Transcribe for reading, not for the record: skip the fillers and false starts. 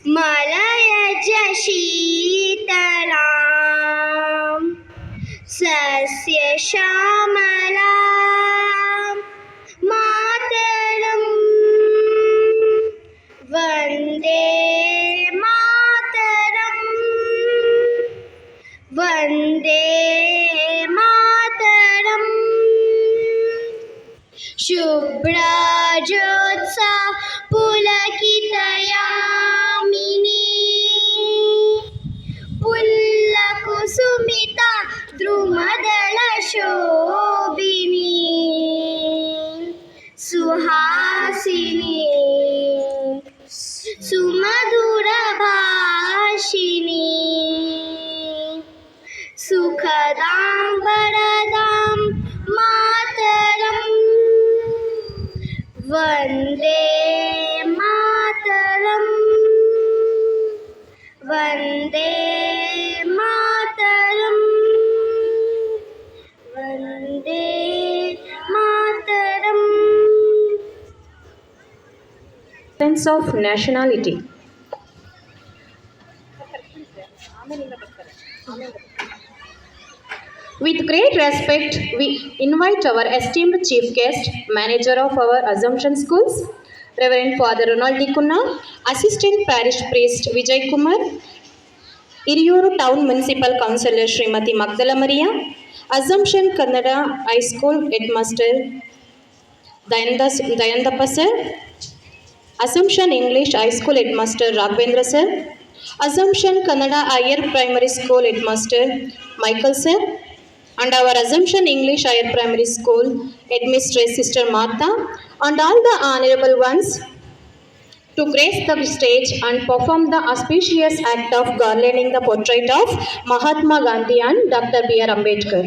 मलयज शीतलां सस्यश्यामलां मातरं वन्दे मातरं वन्दे मातरं शुभ्रज्योत्सा पुलकितयामिनी पुल्लकुसुमिता द्रुमदलशोभिनी सुहासिनी सुमधुरभाषिणी सुखदां वरदां मातरं वन्दे मातरं वन्दे मातरं Vande Mataram. Sense of nationality. With great respect, we invite our esteemed chief guest, manager of our Assumption Schools, Reverend Father Ronald Kunna, Assistant Parish Priest Vijay Kumar, Iriyuru Town Municipal Councillor Srimati Magdala Maria, Assumption Kannada High School Headmaster Dayandappa Sir, Assumption English High School Headmaster Raghavendra Sir, Assumption Kannada Higher Primary School Headmaster Michael Sir, and our Assumption English Higher Primary School Headmistress Sister Martha, and all the honorable ones to grace the stage and perform the auspicious act of garlanding the portrait of Mahatma Gandhi and Dr. B.R. Ambedkar.